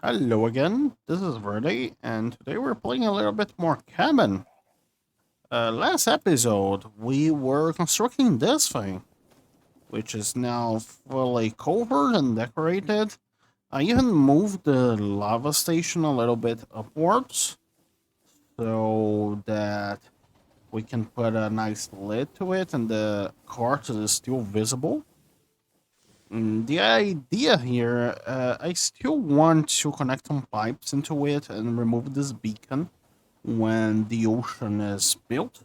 Hello again, this is Verde, and today we're playing a little bit more cabin. Last episode, we were constructing this thing, which is now fully covered and decorated. I even moved the lava station a little bit upwards so that we can put a nice lid to it and the cart is still visible. The idea here, I still want to connect some pipes into it and remove this beacon when the ocean is built.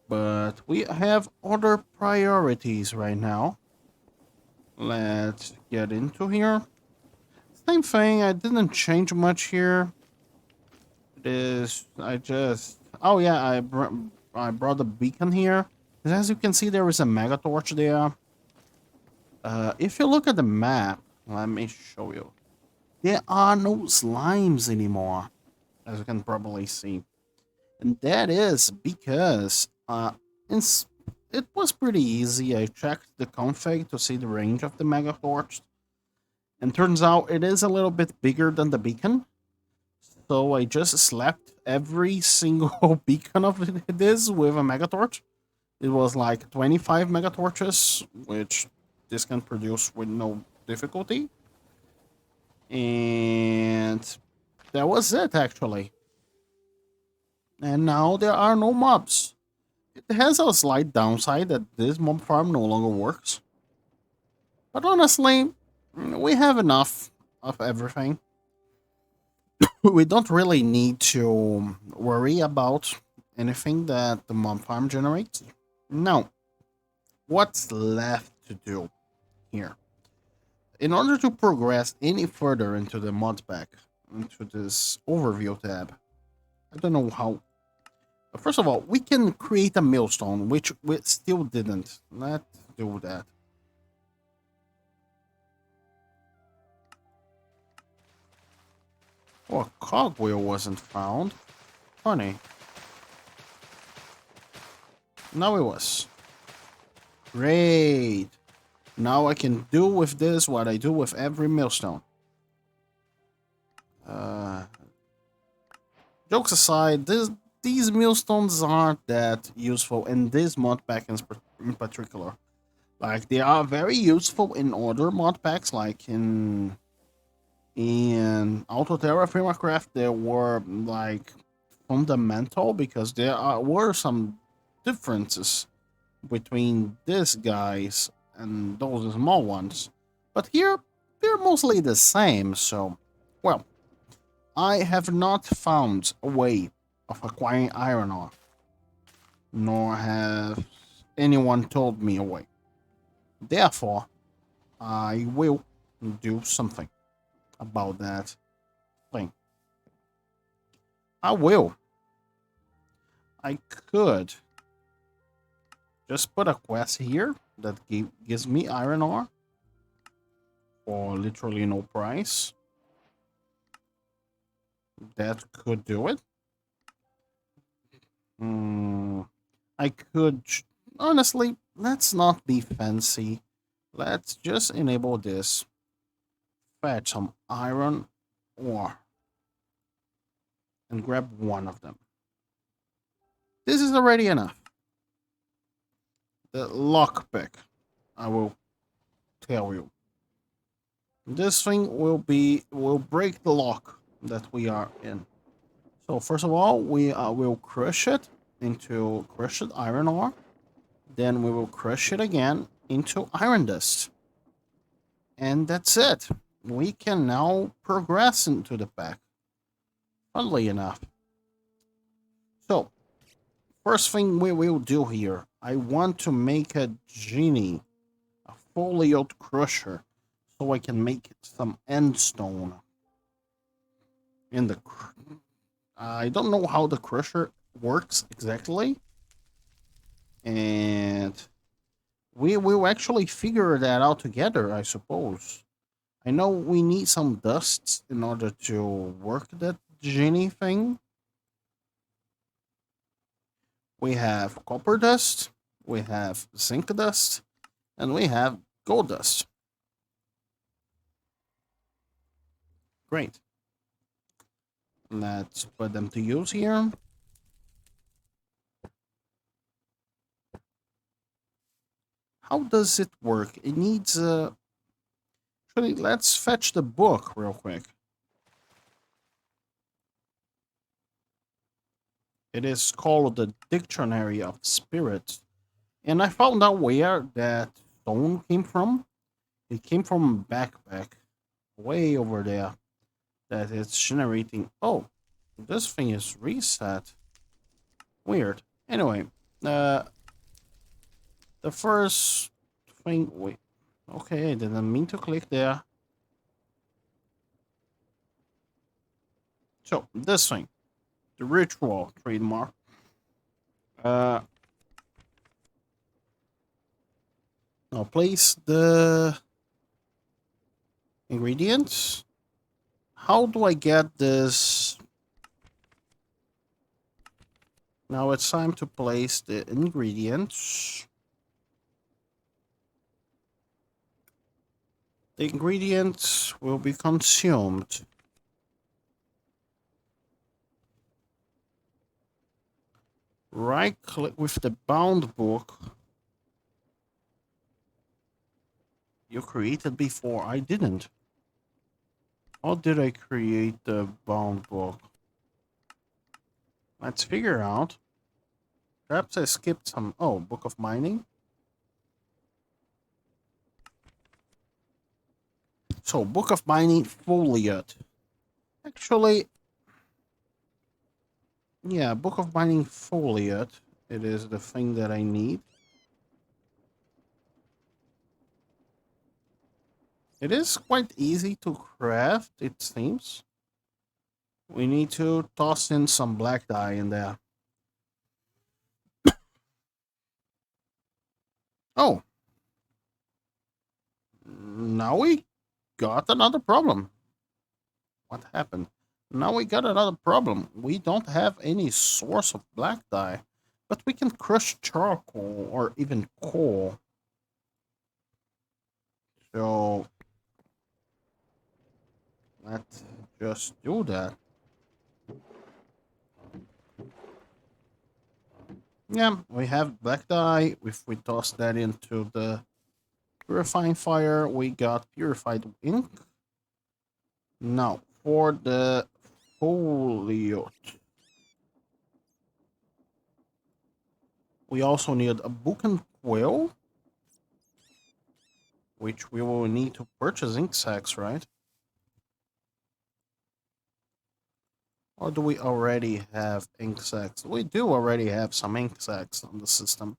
But we have other priorities right now. Let's get into here. Same thing, I didn't change much here. It is, I just, oh yeah, I brought the beacon here. As you can see, there is a mega torch there. If you look at the map, let me show you. There are no slimes anymore, as you can probably see. And that is because it's, it was pretty easy. I checked the config to see the range of the Mega Torch, and turns out it is a little bit bigger than the beacon. So I just slapped every single beacon of this with a Mega Torch. It was like 25 Mega Torches, which this can produce with no difficulty. And that was it, actually. And now there are no mobs. It has a slight downside that this mob farm no longer works. But honestly, we have enough of everything. We don't really need to worry about anything that the mob farm generates. Now, what's left to do here? In order to progress any further into the modpack, into this overview tab, I don't know how. But first of all, we can create a millstone, which we still didn't. Let's do that. Oh, a cogwheel wasn't found. Funny. Now it was. Great. Now I can do with this what I do with every millstone. Jokes aside, these millstones aren't that useful in this mod pack in particular. Like, they are very useful in other mod packs, like in Auto Terra Firmacraft, they were like fundamental because were some differences between these guys and those small ones. But here, they're mostly the same, so, well, I have not found a way of acquiring iron ore, nor have anyone told me a way. Therefore, I will do something about that thing. I will. I could just put a quest here that gives me iron ore for literally no price. That could do it. I could, honestly, let's not be fancy. Let's just enable this. Fetch some iron ore and grab one of them. This is already enough. The lockpick, I will tell you. This thing will break the lock that we are in. So first of all, we will crush it into crushed iron ore. Then we will crush it again into iron dust. And that's it. We can now progress into the pack. Funnily enough. So, first thing we will do here, I want to make a genie, a foliot crusher, so I can make some endstone. In the, I don't know how the crusher works exactly, and we will actually figure that out together, I suppose. I know we need some dusts in order to work that genie thing. We have copper dust, we have zinc dust, and we have gold dust. Great. Let's put them to use here. How does it work? It needs actually, let's fetch the book real quick. It is called the Dictionary of Spirits. And I found out where that stone came from. It came from a backpack way over there that it's generating. Oh, this thing is reset. Weird. Anyway, uh, the first thing. Wait. Okay, I didn't mean to click there. So, this thing. The ritual trademark. Uh, now place the ingredients. How do I get this? Now it's time to place the ingredients. The ingredients will be consumed. Right click with the bound book you created before. I didn't. How did I create the bound book? Let's figure out. Perhaps I skipped some. Oh, Book of Mining. So, Book of Mining Foliot. Actually, yeah, Book of Mining Foliot. It is the thing that I need. It is quite easy to craft, it seems. We need to toss in some black dye in there. Oh, now we got another problem. What happened? Now we got another problem. We don't have any source of black dye, but we can crush charcoal or even coal. So let's just do that. Yeah, we have black dye. If we toss that into the purifying fire, we got purified ink. Now, for the folio, we also need a book and quill, which we will need to purchase ink sacks, right? Or do we already have ink sacks? We do already have some ink sacks on the system.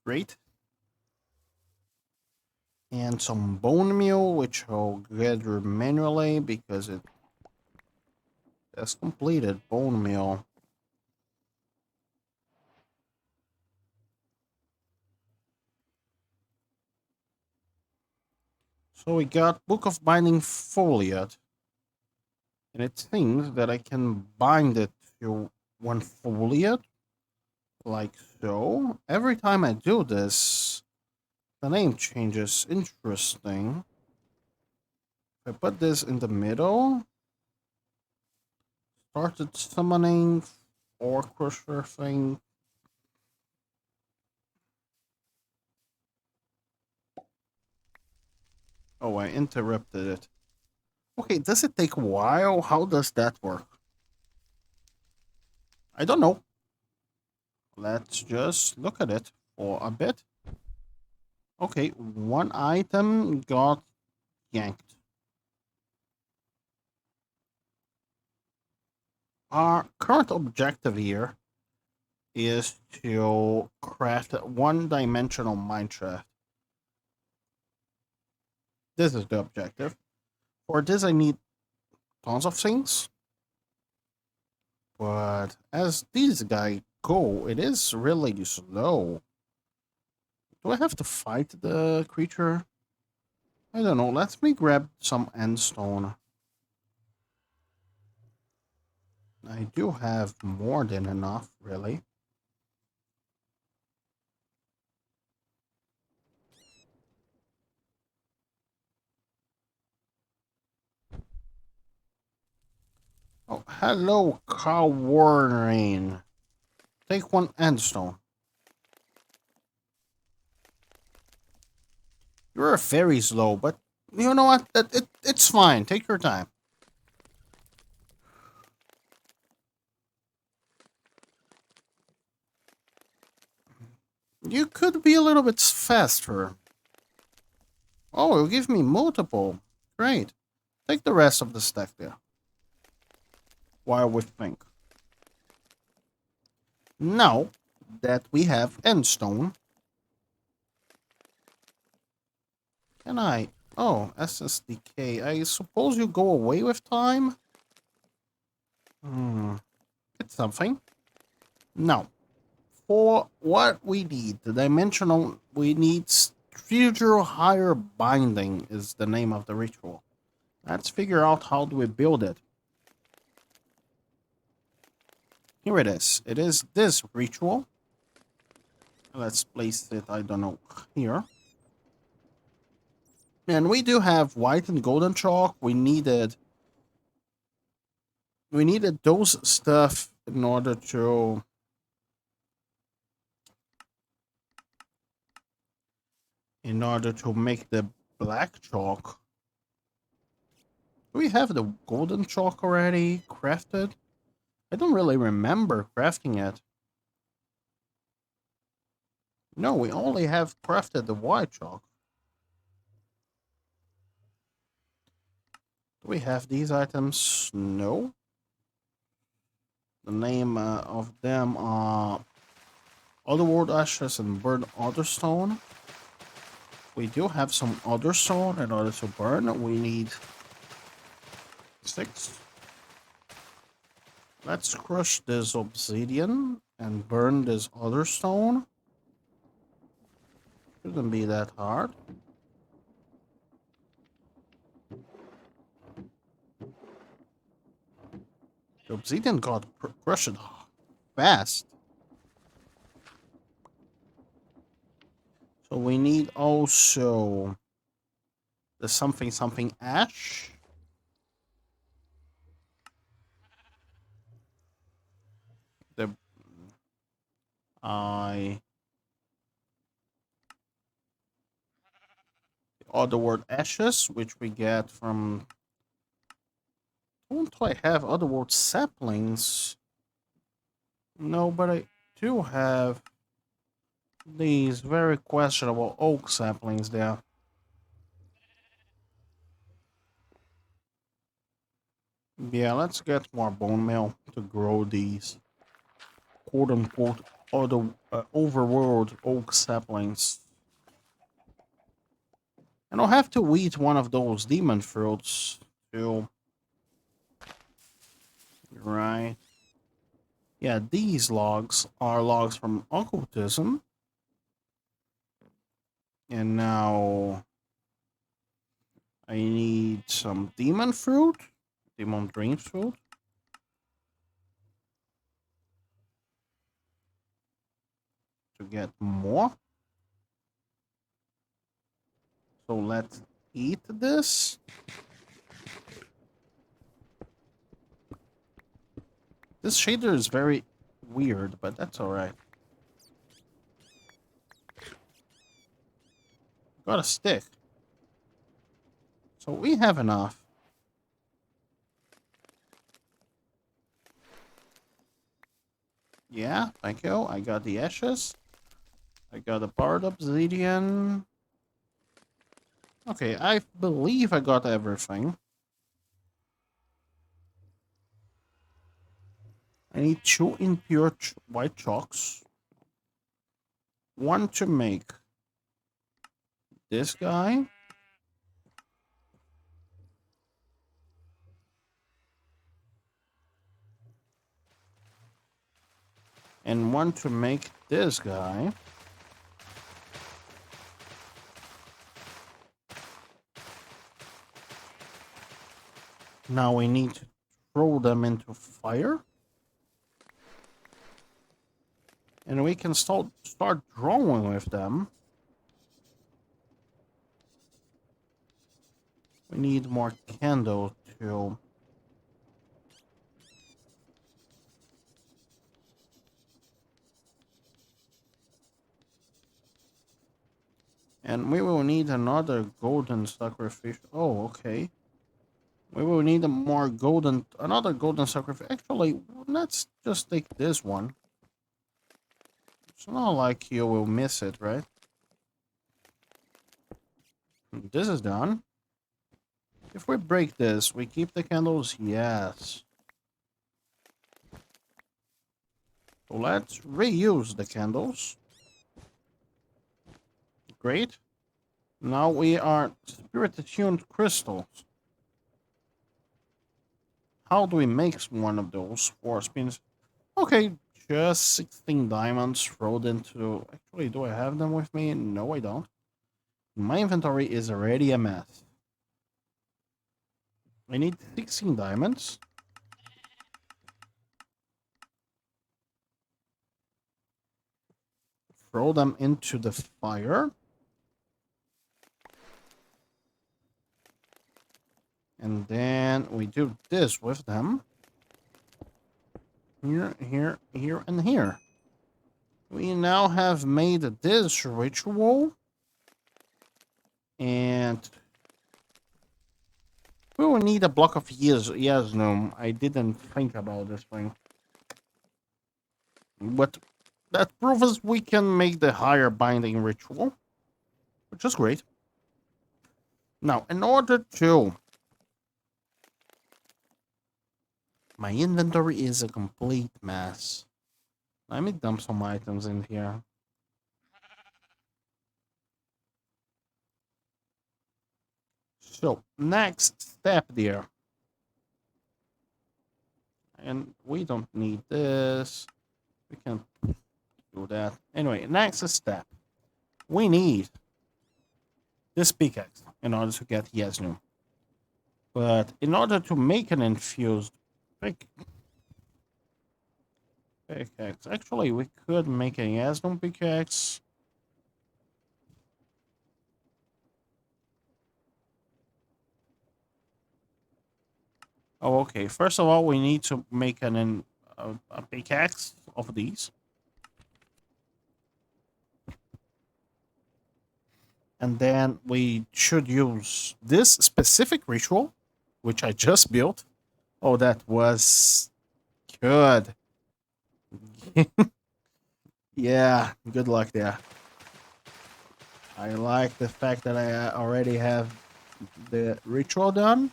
Great. And some bone meal, which I'll gather manually because it has completed bone meal. So we got Book of Binding Foliot. And it seems that I can bind it to one foliot, like so. Every time I do this, the name changes. Interesting. If I put this in the middle, started summoning or crusher thing. Oh, I interrupted it. Okay, does it take a while? How does that work? I don't know. Let's just look at it for a bit. Okay, one item got yanked. Our current objective here is to craft a one-dimensional mineshaft. This is the objective. For this, I need tons of things. But as these guys go, it is really slow. Do I have to fight the creature? I don't know. Let me grab some endstone. I do have more than enough, really. Hello, Cowardine. Take one endstone. You're very slow, but you know what? It's fine. Take your time. You could be a little bit faster. Oh, it'll give me multiple. Great. Take the rest of the stack there. While we think. Now that we have endstone, can I... Oh, SSDK. I suppose you go away with time? It's something. Now, for what we need, the dimensional, we need future higher binding is the name of the ritual. Let's figure out how do we build it. Here it is. It is this ritual. Let's place it, I don't know, here. And we do have white and golden chalk. We needed those stuff in order to make the black chalk. Do we have the golden chalk already crafted? I don't really remember crafting it. No, we only have crafted the white chalk. Do we have these items? No. The name of them are Otherworld Ashes and Burn Otherstone. We do have some Otherstone in order to burn. We need 6. Let's crush this obsidian and burn this Otherstone. Shouldn't be that hard. The obsidian got crushed fast. So we need also the something ash. The Otherworld ashes, which we get from... Don't I have Otherworld saplings? No, but I do have these very questionable oak saplings there. Yeah, let's get more bone meal to grow these quote-unquote overworld oak saplings. And I'll have to eat one of those demon fruits too. Right. Yeah, these logs are logs from occultism. And now I need some demon fruit. Demon dream fruit. To get more. So let's eat this. This shader is very weird, but that's alright. Got a stick. So we have enough. Yeah, thank you. I got the ashes. I got a part obsidian. Okay, I believe I got everything. I need 2 impure white chalks. 1 to make this guy. And 1 to make this guy. Now we need to throw them into fire. And we can start drawing with them. We need more candle to And we will need another golden sacrifice. Oh, okay. We will need another golden sacrifice. Actually, let's just take this one. It's not like you will miss it, right? This is done. If we break this, we keep the candles? Yes. So let's reuse the candles. Great. Now we are spirit attuned crystals. How do we make one of those 4 spins? Okay, just 16 diamonds rolled into... Actually, do I have them with me? No, I don't. My inventory is already a mess. I need 16 diamonds. Throw them into the fire. And then we do this with them. Here, here, here, and here. We now have made this ritual. And we will need a block of Yasnum. I didn't think about this thing. But that proves we can make the higher binding ritual. Which is great. Now, in order to... My inventory is a complete mess. Let me dump some items in here. So, next step there. And we don't need this. We can do that. Anyway, next step. We need this pickaxe in order to get Yasnu. But in order to make an infused pickaxe, actually we could make a Yasnu pickaxe. Oh, okay. First of all, we need to make a pickaxe of these. And then we should use this specific ritual, which I just built. Oh, that was good. Yeah, good luck there. I like the fact that I already have the ritual done.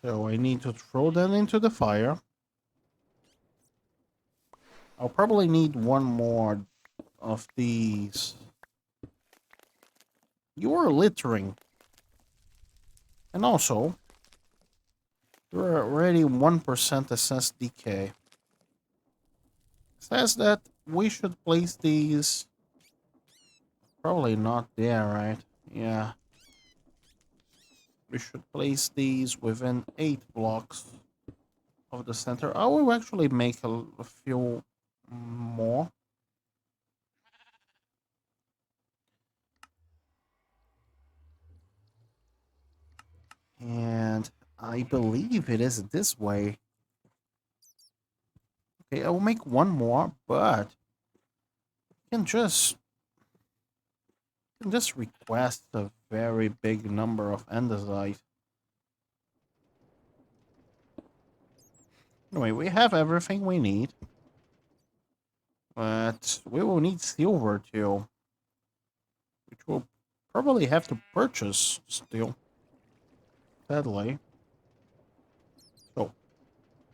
So I need to throw them into the fire. I'll probably need one more of these. You are littering. And also, you're already 1% assess decay. Says that we should place these... Probably not there, right? Yeah. We should place these within 8 blocks of the center. I will actually make a few more. And I believe it is this way. Okay, I will make one more, but you can just request a very big number of andesite. Anyway, we have everything we need. But we will need silver too. Which we'll probably have to purchase still. Sadly. So,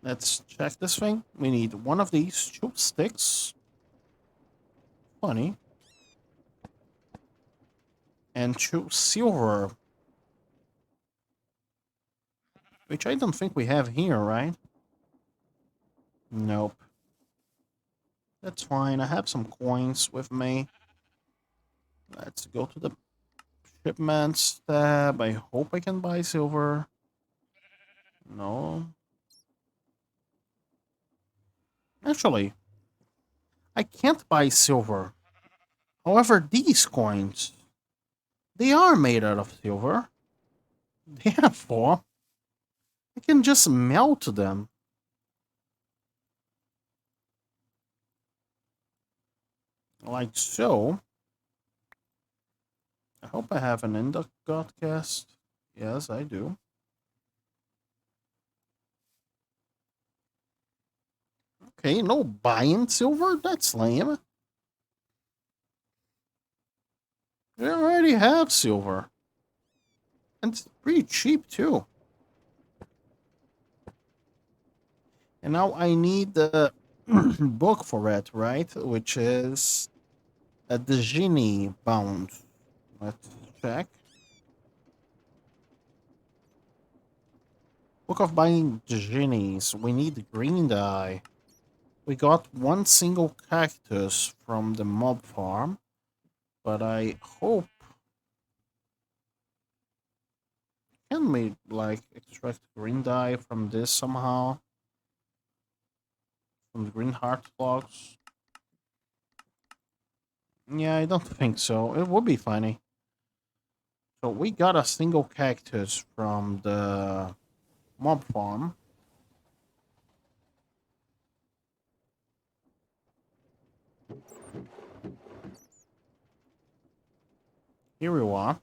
let's check this thing. We need one of these 2 sticks. Funny. And 2 silver. Which I don't think we have here, right? Nope. That's fine. I have some coins with me. Let's go to the shipments tab. I hope I can buy silver. No. Actually, I can't buy silver. However, these coins, they are made out of silver. Therefore, I can just melt them. Like so. I hope I have an Godcast. Yes, I do. Okay, no buying silver? That's lame. We already have silver. And it's pretty cheap too. And now I need the book for it, right? Which is the genie bound. Let's check. Book of buying genies. We need green dye. We got one single cactus from the mob farm, but I hope can we like extract green dye from this somehow from the green heart blocks. Yeah, I don't think so. It would be funny. So we got a single cactus from the mob farm. Here we are.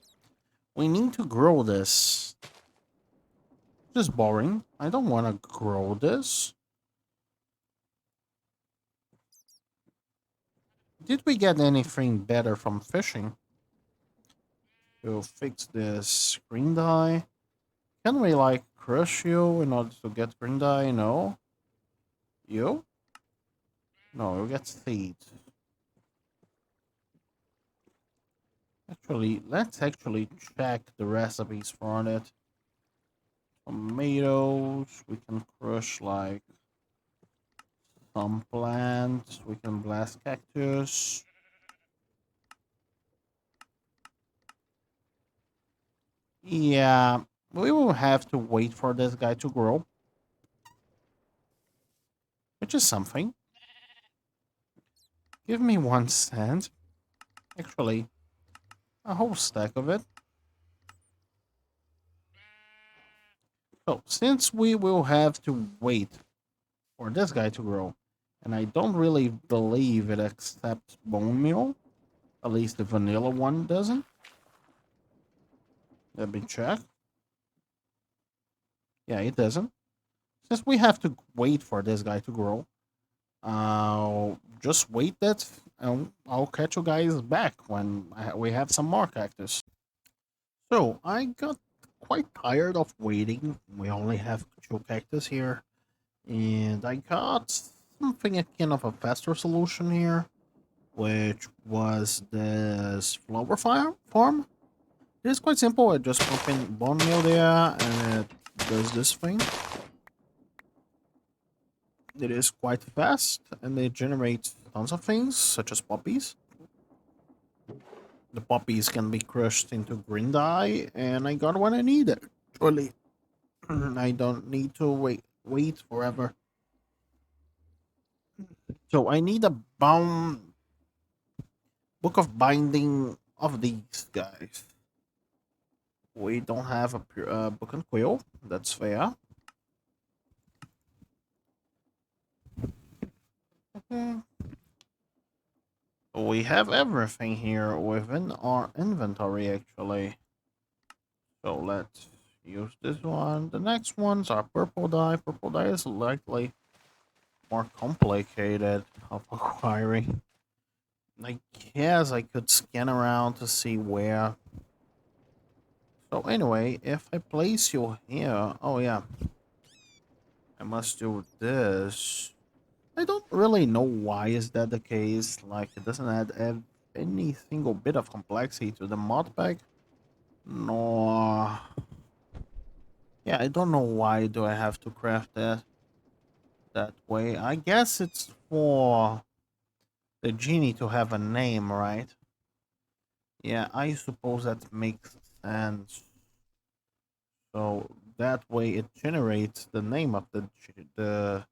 We need to grow this. Just boring. I don't want to grow this. Did we get anything better from fishing? To fix this green dye. Can we like crush you in order to get green dye? No. You? No, you get seeds. Actually, let's actually check the recipes for it. Tomatoes, we can crush like some plants, we can blast cactus. Yeah, we will have to wait for this guy to grow, which is something. Give me 1 cent. Actually, a whole stack of it. So, since we will have to wait for this guy to grow, and I don't really believe it accepts bone meal, at least the vanilla one doesn't. Let me check. Yeah, it doesn't. Since we have to wait for this guy to grow, I'll just wait that, and I'll catch you guys back when we have some more cactus. So I got quite tired of waiting. We only have 2 cactus here, and I got something akin of a faster solution here, which was this flower farm. It is quite simple. I just pump in bone meal there, and it does this thing. It is quite fast, and it generates tons of things, such as poppies. The poppies can be crushed into green dye, and I got what I needed. Actually, I don't need to wait forever. So I need a book of binding of these guys. We don't have a book and quill. That's fair. Mhm. We have everything here within our inventory, actually. So let's use this one. The next ones are purple dye. Purple dye is likely more complicated of acquiring. I guess I could scan around to see where. So anyway, if I place you here, oh yeah, I must do this. I don't really know why is that the case. Like it doesn't add any single bit of complexity to the modpack. No. Yeah, I don't know why do I have to craft that way. I guess it's for the genie to have a name, right? Yeah, I suppose that makes sense. So that way it generates the name of the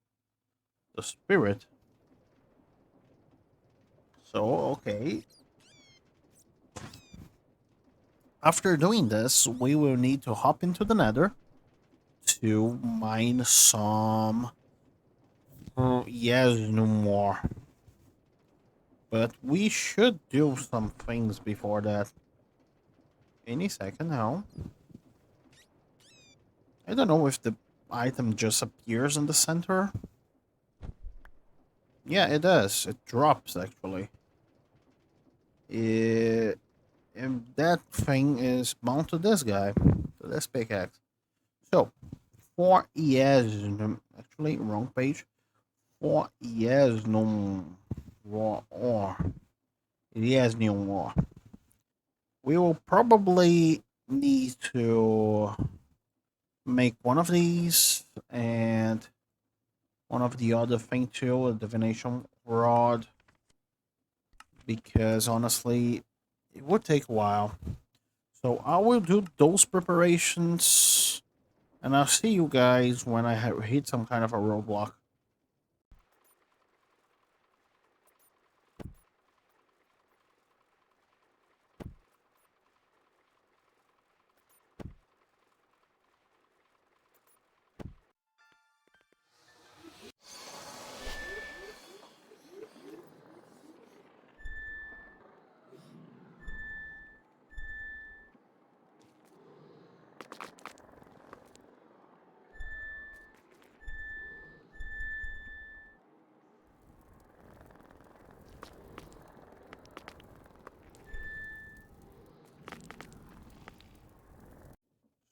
spirit. So okay. After doing this, we will need to hop into the nether to mine some yes, no more. But we should do some things before that. any second now. I don't know if the item just appears in the center. Yeah, it does. It drops, actually. And that thing is bound to this guy, to this pickaxe. So, for Yesnum, actually, wrong page. For Yesnum raw ore. Yesnium ore. We will probably need to make one of these and one of the other thing too, a divination rod, because honestly, it would take a while. So I will do those preparations, and I'll see you guys when I hit some kind of a roadblock.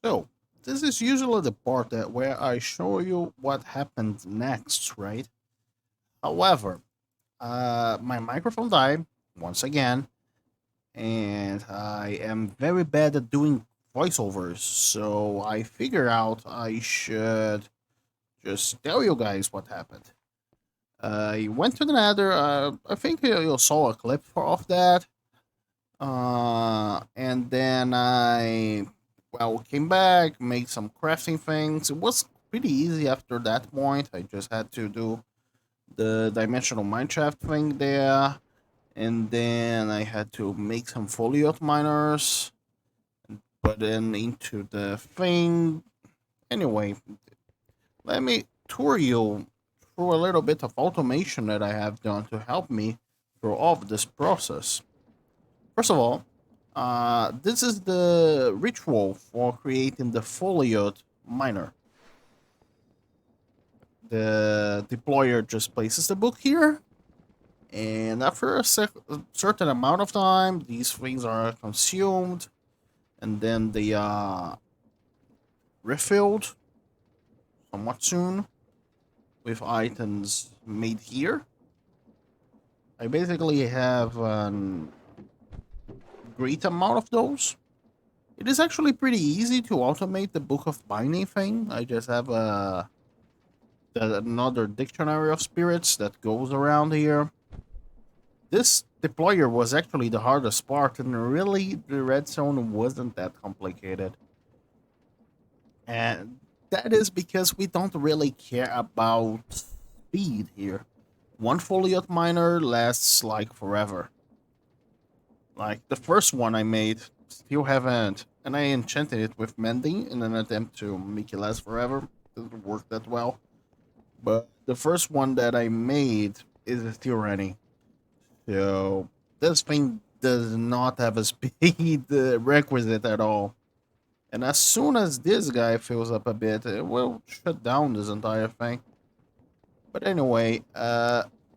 So this is usually the part that where I show you what happened next, right? However, my microphone died once again, and I am very bad at doing voiceovers, so I figure out I should just tell you guys what happened. I went to the Nether. I think you saw a clip of that. And then I, well, came back, made some crafting things. It was pretty easy after that point. I just had to do the dimensional mineshaft thing there, and then I had to make some foliot miners, put them into the thing. Anyway, let me tour you through a little bit of automation that I have done to help me through all of this process. First of all, this is the ritual for creating the foliot miner. The deployer just places the book here, and after a certain amount of time, these things are consumed, and then they are refilled somewhat soon with items made here. I basically have a great amount of those. It is actually pretty easy to automate the book of binding thing. I just have another dictionary of spirits that goes around here. This deployer was actually the hardest part, and really the redstone wasn't that complicated. And that is because we don't really care about speed here. One foliot miner lasts like forever. Like the first one I made, still haven't, and I enchanted it with mending in an attempt to make it last forever. Doesn't work that well. But the first one that I made is still running. So this thing does not have a speed requisite at all. And as soon as this guy fills up a bit, it will shut down this entire thing. But anyway,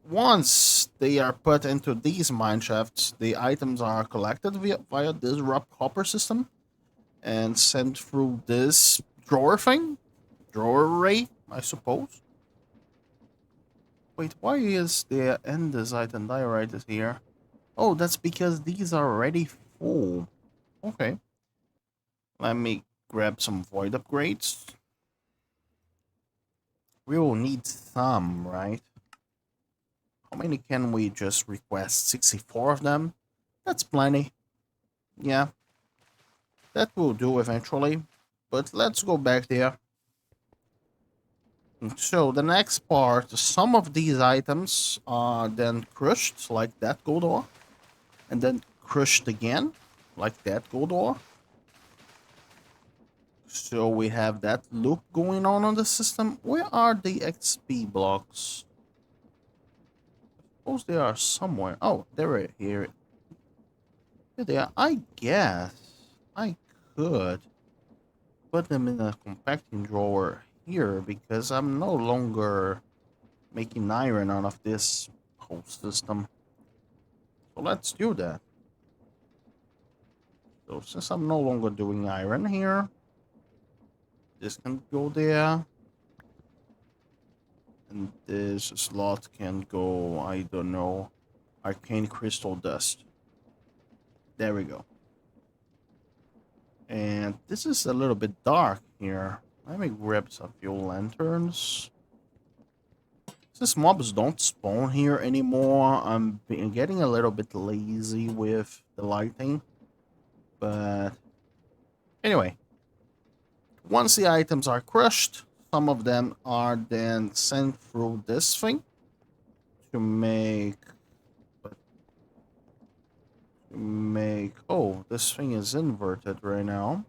once they are put into these mine shafts, the items are collected via this rough copper system and sent through this drawer thing, drawer array, I suppose. Wait, why is the andesite and diorite is here? Oh, that's because these are already full. Okay. Let me grab some void upgrades. We will need some, right? How many can we just request? 64 of them? That's plenty. Yeah, that will do eventually. But let's go back there. So the next part, some of these items are then crushed, like that gold ore. And then crushed again, like that gold ore. So we have that loop going on the system. Where are the XP blocks? Suppose they are somewhere. Oh, they're right here. Here they are. I could put them in a compacting drawer here because I'm no longer making iron out of this whole system. So let's do that. So since I'm no longer doing iron here, this can go there. And this slot can go, I don't know, arcane crystal dust. There we go. And this is a little bit dark here. Let me grab some fuel lanterns. Since mobs don't spawn here anymore, I'm getting a little bit lazy with the lighting. But anyway, once the items are crushed, some of them are then sent through this thing to make... Oh, this thing is inverted right now.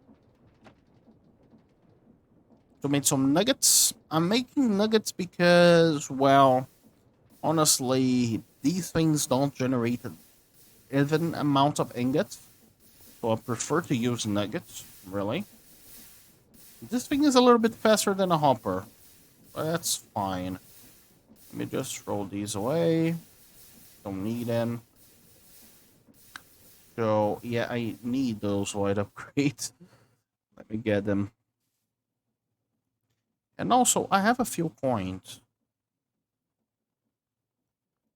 To make some nuggets. I'm making nuggets because, well, honestly, these things don't generate an even amount of ingots. So I prefer to use nuggets, really. This thing is a little bit faster than a hopper, but that's fine. Let me just throw these away. Don't need them. So, yeah, I need those white upgrades. Let me get them. And also, I have a few coins.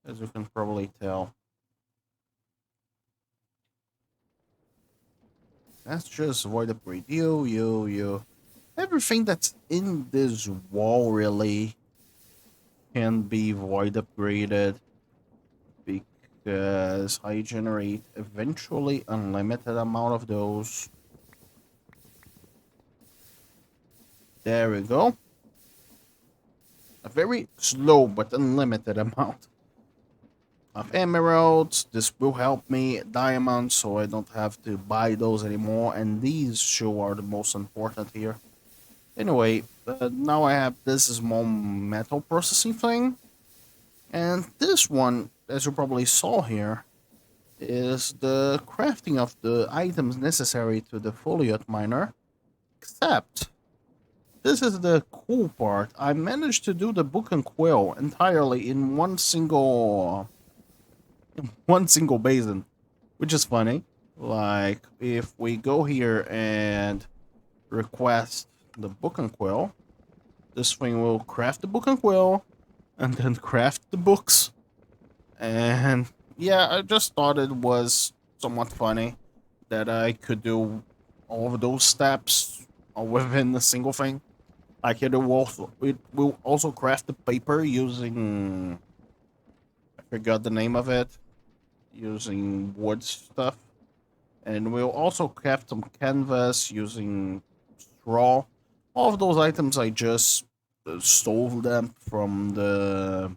As you can probably tell. That's just void upgrade. You. Everything that's in this wall really can be void upgraded. Because I generate eventually unlimited amount of those. There we go. A very slow but unlimited amount of emeralds. This will help me diamonds, so I don't have to buy those anymore. And these two are the most important here. Anyway, now I have this small metal processing thing. And this one, as you probably saw here, is the crafting of the items necessary to the foliot miner. Except, this is the cool part. I managed to do the book and quill entirely in one single basin, which is funny. Like, if we go here and request the book and quill, this thing will craft the book and quill, and then craft the books. And yeah, I just thought it was somewhat funny that I could do all of those steps within a single thing. Like it will also craft the paper using, I forgot the name of it, using wood stuff. And we'll also craft some canvas using straw. All of those items I just stole them from the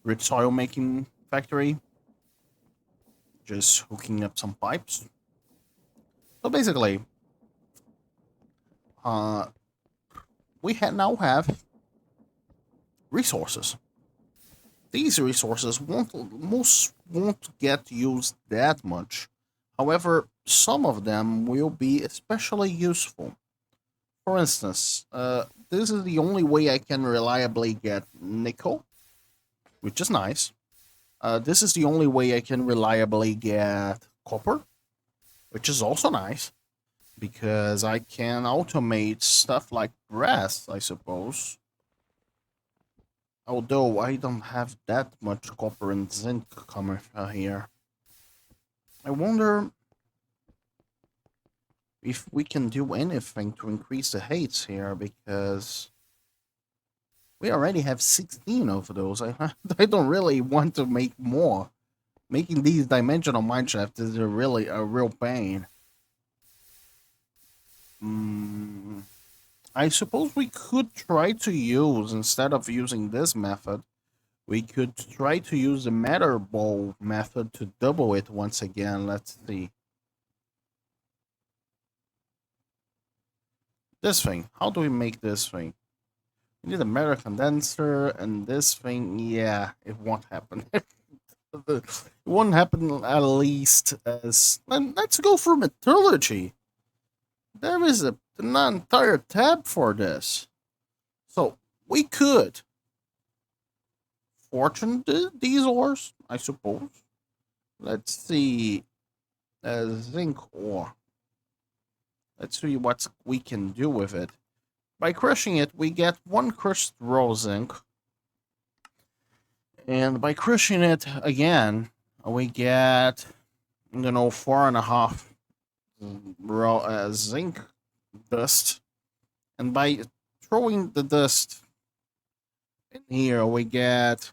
rich soil making factory. Just hooking up some pipes. So basically, we now have resources. These resources won't get used that much. However, some of them will be especially useful. For instance, this is the only way I can reliably get nickel, which is nice. This is the only way I can reliably get copper, which is also nice, because I can automate stuff like brass, I suppose. Although I don't have that much copper and zinc coming here. I wonder if we can do anything to increase the heights here, because we already have 16 of those. I don't really want to make more. Making these dimensional mineshafts is really a real pain. I suppose we could try to use, instead of using this method, we could try to use the matter ball method to double it once again. Let's see. This thing. How do we make this thing? We need a matter condenser, and this thing, yeah, it won't happen. It won't happen at least as... Let's go for metallurgy. There is an entire tab for this. So we could fortune these ores, I suppose. Let's see. Zinc ore. Let's see what we can do with it. By crushing it, we get one crushed raw zinc. And by crushing it again, we get, 4.5 raw zinc dust. And by throwing the dust in here, we get,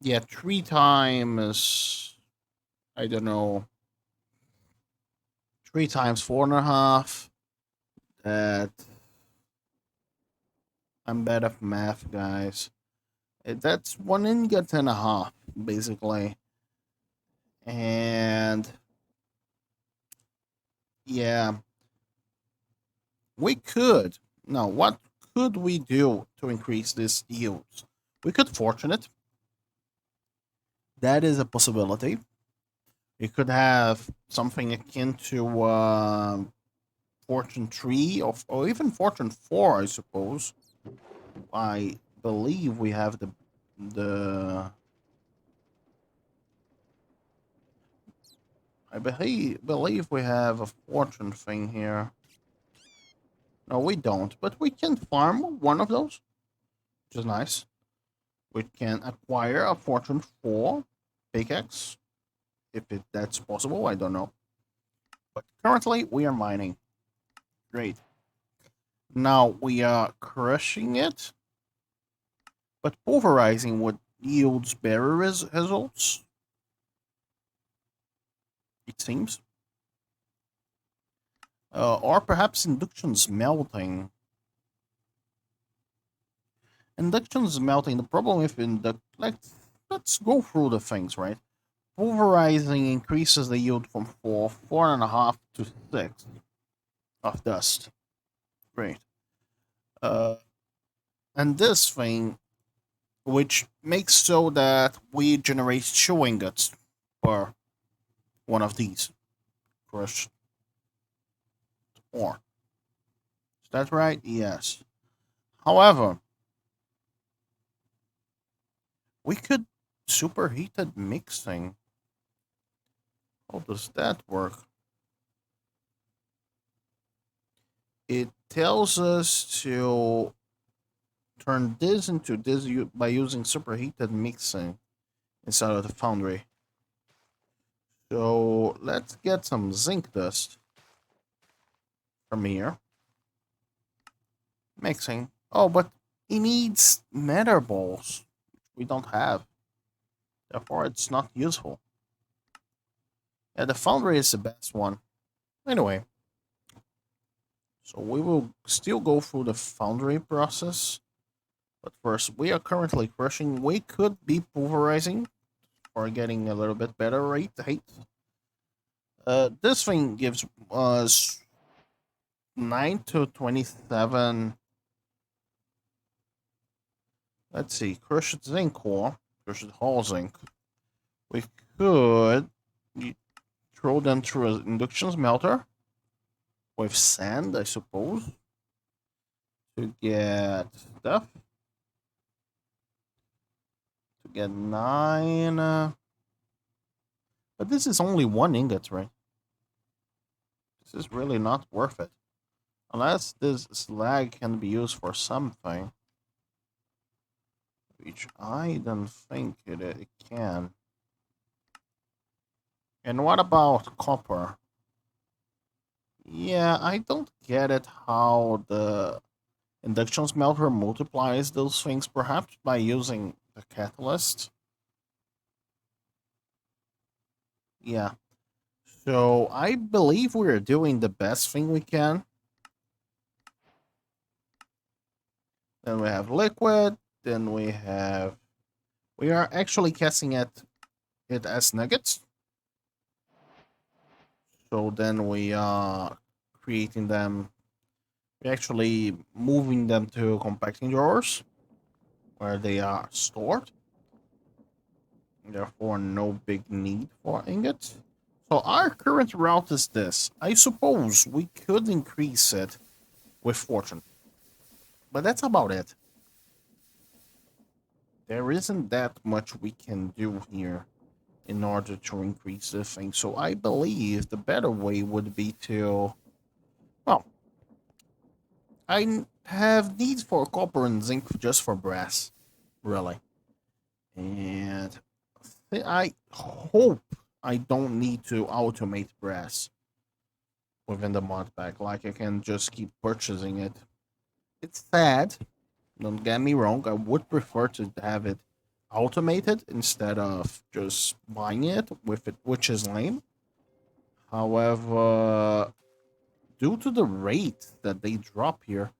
3 times, I don't know, 3 times 4.5. That, I'm bad at math, guys. That's 1.5 ingots, basically. And yeah, we could. Now, what could we do to increase this yields? We could fortune it. That is a possibility. We could have something akin to Fortune 3 or even Fortune 4, I suppose. I believe we have the I believe we have a fortune thing here. No, we don't, but we can farm one of those, which is nice. We can acquire a fortune 4 pickaxe, if that's possible, I don't know. But currently, we are mining. Great. Now, we are crushing it, but pulverizing would yields better results, it seems. Or perhaps induction smelting. Induction smelting, the problem with let's go through the things, right? Pulverizing increases the yield from 4.5 to 6 of dust. Great. And this thing, which makes so that we generate 2 ingots per one of these crushed ore. Is that right? Yes. However, we could superheated mixing. How does that work? It tells us to turn this into this by using superheated mixing inside of the foundry. So let's get some zinc dust from here. Mixing. Oh, but it needs nether balls. We don't have. Therefore, it's not useful. Yeah, the foundry is the best one. Anyway. So we will still go through the foundry process. But first, we are currently crushing. We could be pulverizing for getting a little bit better rate. This thing gives us 9 to 27. Let's see, crushed zinc ore, crushed whole zinc. We could throw them through an induction smelter with sand, I suppose, to get stuff. To get 9. But this is only 1 ingot, right? This is really not worth it. Unless this slag can be used for something. Which I don't think it can. And what about copper? Yeah, I don't get it how the induction smelter multiplies those things, perhaps by using the catalyst. Yeah. So I believe we're doing the best thing we can. Then we have liquid. Then we are actually casting it as nuggets. So then we are creating them. We're actually moving them to compacting drawers where they are stored. Therefore, no big need for ingots. So our current route is this. I suppose we could increase it with fortune. But that's about it. There isn't that much we can do here in order to increase the thing. So I believe the better way would be to... Well, I have needs for copper and zinc just for brass. Really. And I hope I don't need to automate brass within the mod pack. Like, I can just keep purchasing it. It's sad. Don't get me wrong. I would prefer to have it automated instead of just buying it with it, which is lame. However, due to the rate that they drop here,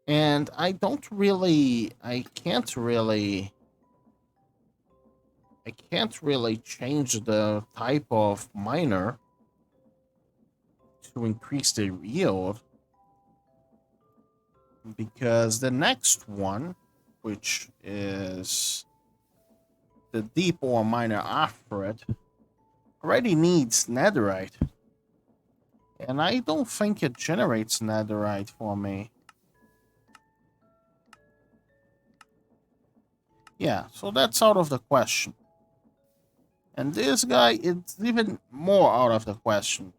and I can't really change the type of miner to increase the yield, because the next one, which is the deep ore miner after it, already needs netherite. And I don't think it generates netherite for me. Yeah, so that's out of the question. And this guy, it's even more out of the question,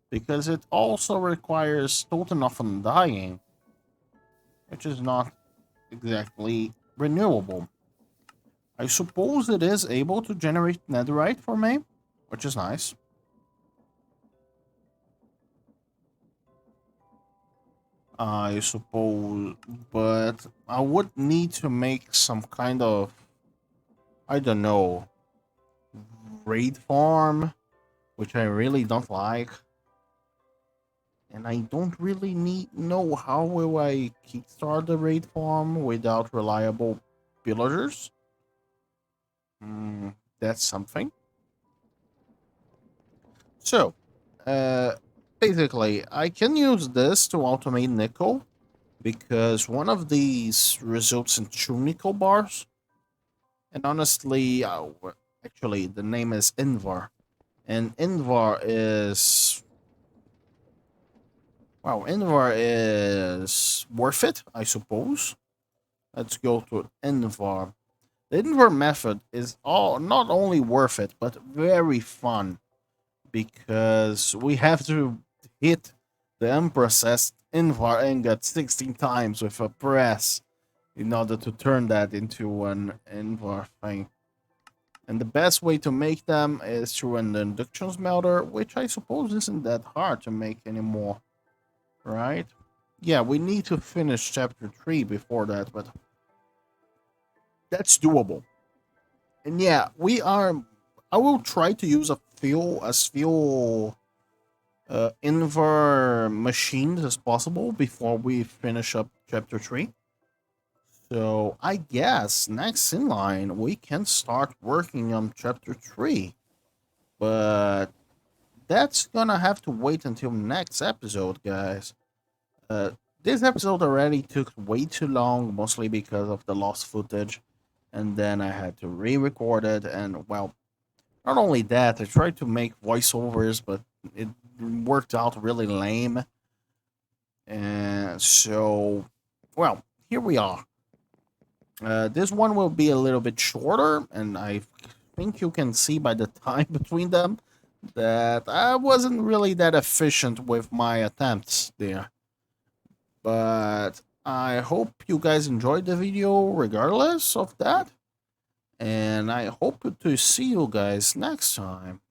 because it also requires totem of undying, which is not exactly renewable. I suppose it is able to generate netherite for me, which is nice. I suppose, but I would need to make some kind of, I don't know, raid farm, which I really don't like. And I don't really know how will I kickstart the raid farm without reliable villagers. That's something. So, basically, I can use this to automate nickel, because one of these results in 2 nickel bars. And honestly, actually, the name is Invar. And Invar is... Wow, Invar is worth it, I suppose. Let's go to Invar. The Invar method is not only worth it, but very fun, because we have to hit the Empress's Invar ingot 16 times with a press in order to turn that into an Invar thing. And the best way to make them is through an induction smelter, which I suppose isn't that hard to make anymore, right? Yeah, we need to finish chapter 3 before that, but that's doable. And yeah, I will try to use a fuel Invar machines as possible before we finish up chapter 3. So I guess next in line we can start working on chapter 3. But that's gonna have to wait until next episode, guys. This episode already took way too long, mostly because of the lost footage. And then I had to re-record it, and well, not only that, I tried to make voiceovers, but it worked out really lame. And so, well, here we are. This one will be a little bit shorter, and I think you can see by the time between them that I wasn't really that efficient with my attempts there. But I hope you guys enjoyed the video regardless of that. And I hope to see you guys next time.